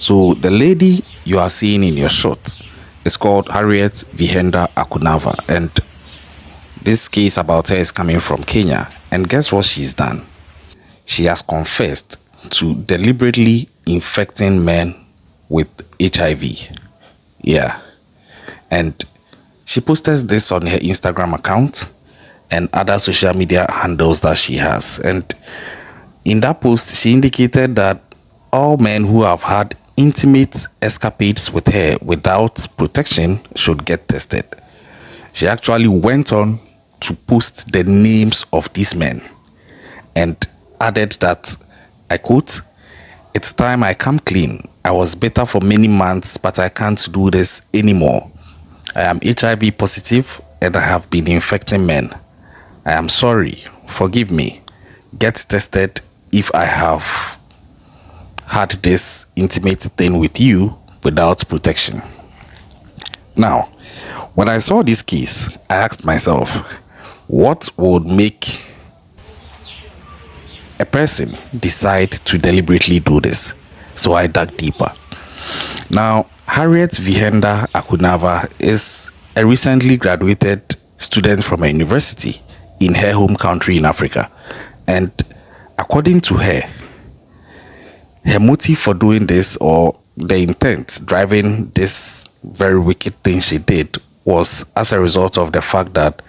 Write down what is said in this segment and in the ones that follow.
So the lady you are seeing in your shot is called Harriet Vihenda Akunava, and this case about her is coming from Kenya. And guess what she's done? She has confessed to deliberately infecting men with HIV. Yeah. And she posted this on her Instagram account and other social media handles that she has. And in that post, she indicated that all men who have had intimate escapades with her without protection should get tested. She actually went on to post the names of these men and added that, I quote, "It's time I come clean. I was better for many months, but I can't do this anymore. I am HIV positive and I have been infecting men. I am sorry. Forgive me. Get tested if I have had this intimate thing with you without protection." Now, when I saw this case, I asked myself, what would make a person decide to deliberately do this? So I dug deeper. Now, Harriet Vihenda Akunava is a recently graduated student from a university in her home country in Africa. And according to her, her motive for doing this, or the intent driving this very wicked thing she did, was as a result of the fact that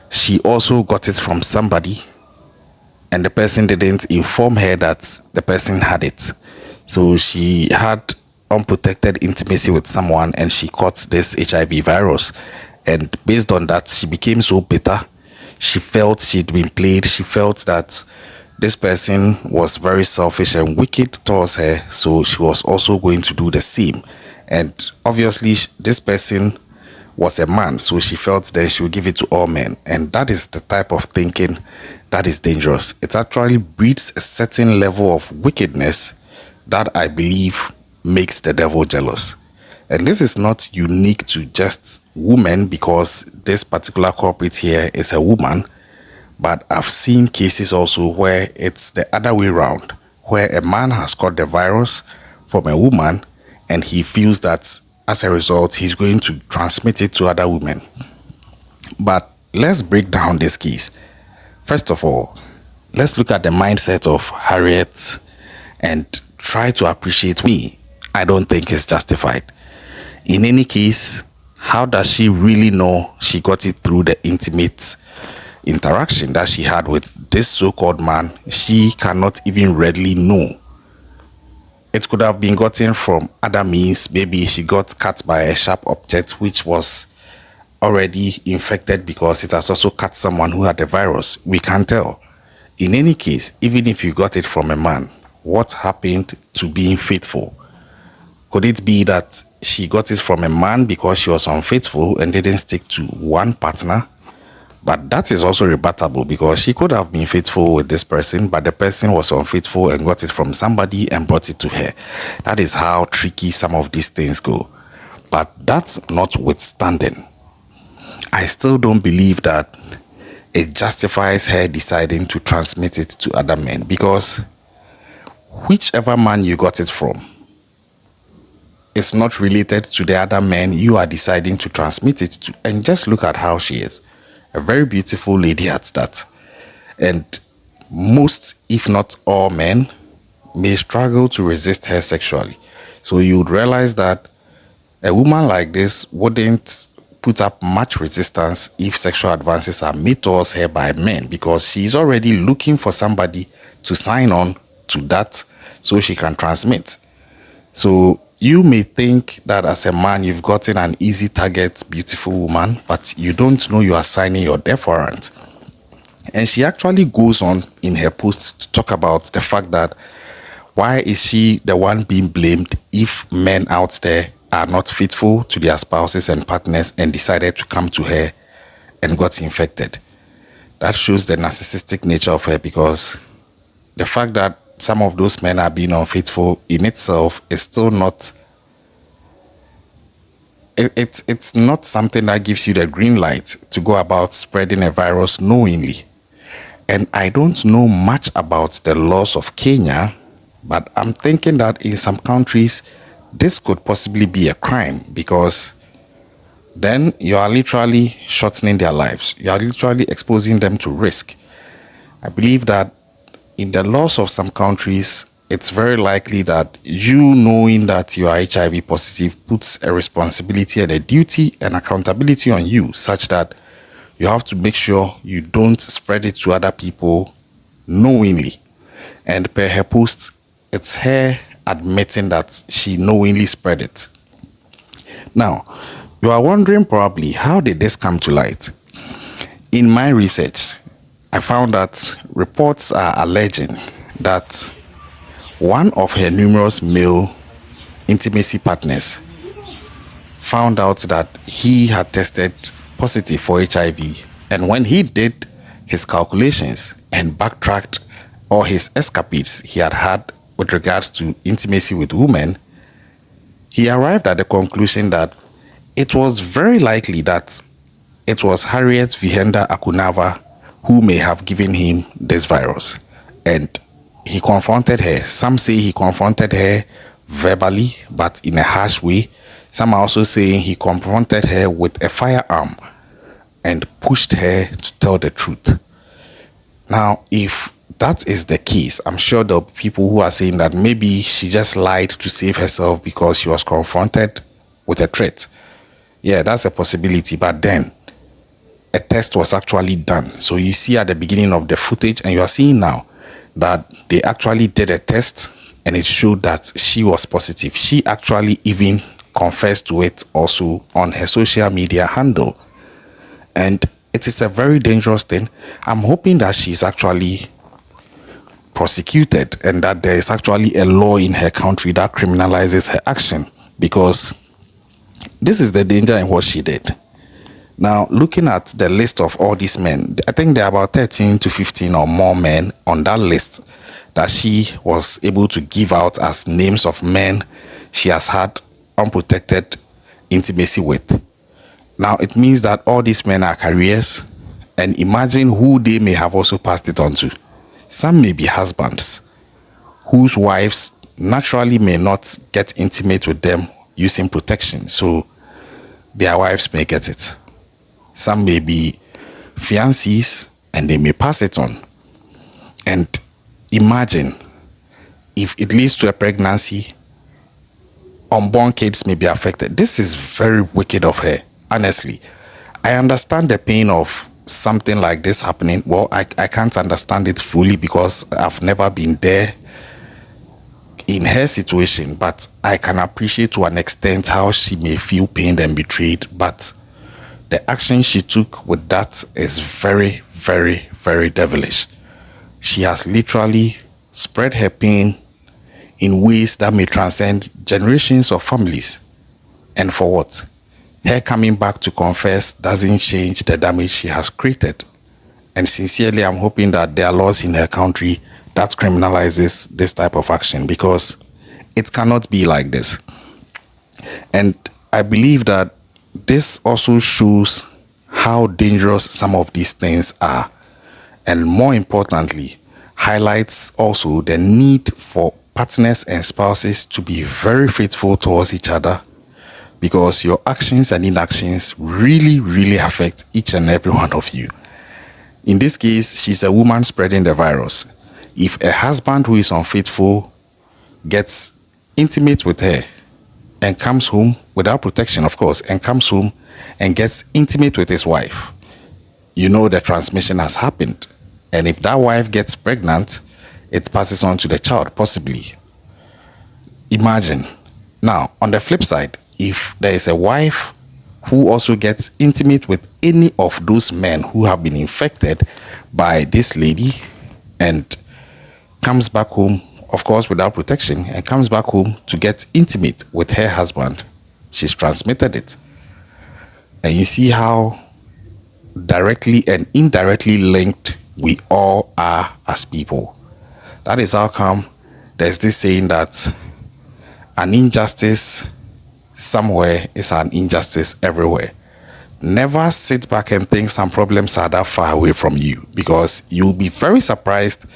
she also got it from somebody and the person didn't inform her that the person had it. So she had unprotected intimacy with someone and she caught this HIV virus. And based on that, she became so bitter. She felt she'd been played. She felt that this person was very selfish and wicked towards her. So she was also going to do the same. And obviously, this person was a man. So she felt that she would give it to all men. And that is the type of thinking that is dangerous. It actually breeds a certain level of wickedness that I believe makes the devil jealous. And this is not unique to just women, because this particular culprit here is a woman, but I've seen cases also where it's the other way around, where a man has caught the virus from a woman and he feels that as a result he's going to transmit it to other women. But let's break down this case. First of all, let's look at the mindset of Harriet and try to appreciate me. I don't think it's justified. In any case, how does she really know she got it through the intimate interaction that she had with this so-called man? She cannot even readily know. It could have been gotten from other means. Maybe she got cut by a sharp object which was already infected because it has also cut someone who had the virus. We can't tell. In any case, even if you got it from a man, what happened to being faithful? Could it be that she got it from a man because she was unfaithful and didn't stick to one partner? But that is also rebuttable, because she could have been faithful with this person, but the person was unfaithful and got it from somebody and brought it to her. That is how tricky some of these things go. But that's notwithstanding, I still don't believe that it justifies her deciding to transmit it to other men, because whichever man you got it from is not related to the other men you are deciding to transmit it to. And just look at how she is. A very beautiful lady at that. And most, if not all men, may struggle to resist her sexually. So you would realize that a woman like this wouldn't put up much resistance if sexual advances are made towards her by men, because she's already looking for somebody to sign on to that so she can transmit. So you may think that as a man you've gotten an easy target, beautiful woman, but you don't know you are signing your death warrant. And she actually goes on in her post to talk about the fact that why is she the one being blamed if men out there are not faithful to their spouses and partners and decided to come to her and got infected. That shows the narcissistic nature of her, because the fact that some of those men are being unfaithful in itself is still not, it's not something that gives you the green light to go about spreading a virus knowingly. And I don't know much about the laws of Kenya, But I'm thinking that in some countries, this could possibly be a crime because then you are literally shortening their lives. You are literally exposing them to risk. I believe that in the laws of some countries, it's very likely that you knowing that you are HIV positive puts a responsibility and a duty and accountability on you, such that you have to make sure you don't spread it to other people knowingly. And per her post, it's her admitting that she knowingly spread it. Now, you are wondering probably, how did this come to light? In my research, I found that reports are alleging that one of her numerous male intimacy partners found out that he had tested positive for HIV. And when he did his calculations and backtracked all his escapades he had had with regards to intimacy with women, he arrived at the conclusion that it was very likely that it was Harriet Vihenda Akunava who may have given him this virus. And he confronted her. Some say he confronted her verbally, but in a harsh way. Some are also saying he confronted her with a firearm and pushed her to tell the truth. Now, if that is the case, I'm sure there are people who are saying that maybe she just lied to save herself because she was confronted with a threat. Yeah, that's a possibility. But then a test was actually done. So you see at the beginning of the footage, and you are seeing now that they actually did a test and it showed that she was positive. She actually even confessed to it also on her social media handle. And it is a very dangerous thing. I'm hoping that she's actually prosecuted and that there is actually a law in her country that criminalizes her action, because this is the danger in what she did. Now, looking at the list of all these men, I think there are about 13 to 15 or more men on that list that she was able to give out as names of men she has had unprotected intimacy with. Now, it means that all these men are carriers, and imagine who they may have also passed it on to. Some may be husbands whose wives naturally may not get intimate with them using protection, so their wives may get it. Some may be fiancés and they may pass it on. And imagine if it leads to a pregnancy, unborn kids may be affected. This is very wicked of her, honestly. I understand the pain of something like this happening. Well, I can't understand it fully because I've never been there in her situation, but I can appreciate to an extent how she may feel pained and betrayed. But the action she took with that is very, very, very devilish. She has literally spread her pain in ways that may transcend generations of families. And for what? Her coming back to confess doesn't change the damage she has created. And sincerely, I'm hoping that there are laws in her country that criminalizes this type of action, because it cannot be like this. And I believe that this also shows how dangerous some of these things are, and more importantly, highlights also the need for partners and spouses to be very faithful towards each other, because your actions and inactions really, really affect each and every one of you. In this case, she's a woman spreading the virus. If a husband who is unfaithful gets intimate with her and comes home without protection, of course, and comes home and gets intimate with his wife, you know the transmission has happened. And if that wife gets pregnant, it passes on to the child, possibly. Imagine. Now, on the flip side, if there is a wife who also gets intimate with any of those men who have been infected by this lady and comes back home, of course, without protection, and comes back home to get intimate with her husband, she's transmitted it. And you see how directly and indirectly linked we all are as people. That is how come there's this saying that an injustice somewhere is an injustice everywhere. Never sit back and think some problems are that far away from you, because you'll be very surprised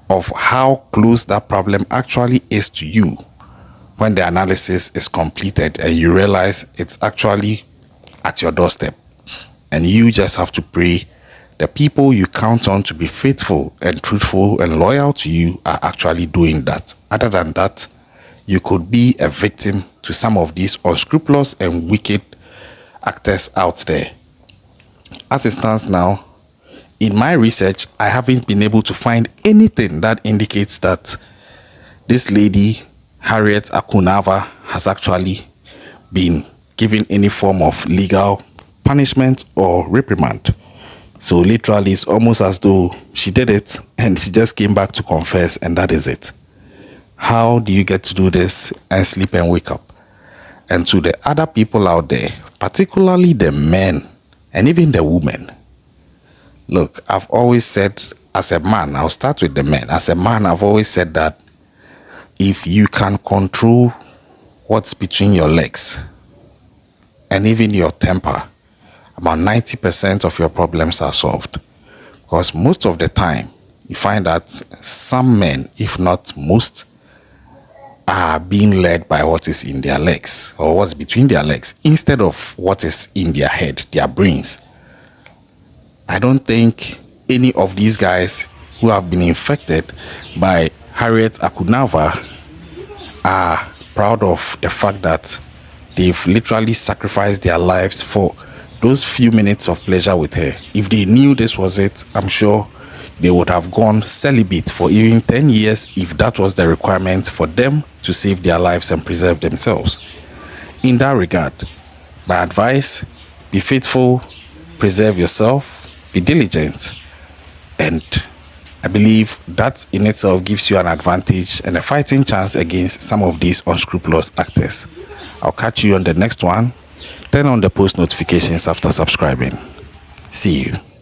of how close that problem actually is to you when the analysis is completed and you realize it's actually at your doorstep. And you just have to pray the people you count on to be faithful and truthful and loyal to you are actually doing that. Other than that, you could be a victim to some of these unscrupulous and wicked actors out there. As it stands now, in my research, I haven't been able to find anything that indicates that this lady, Harriet Akunava, has actually been given any form of legal punishment or reprimand. So literally, it's almost as though she did it and she just came back to confess, and that is it. How do you get to do this and sleep and wake up? And to the other people out there, particularly the men and even the women, look, I've always said, as a man, I'll start with the men. As a man, I've always said that if you can control what's between your legs and even your temper, about 90% of your problems are solved. Because most of the time, you find that some men, if not most, are being led by what is in their legs or what's between their legs instead of what is in their head, their brains. I don't think any of these guys who have been infected by Harriet Akunava are proud of the fact that they've literally sacrificed their lives for those few minutes of pleasure with her. If they knew this was it, I'm sure they would have gone celibate for even 10 years if that was the requirement for them to save their lives and preserve themselves. In that regard, my advice, be faithful, preserve yourself, be diligent, and I believe that in itself gives you an advantage and a fighting chance against some of these unscrupulous actors. I'll catch you on the next one. Turn on the post notifications after subscribing. See you.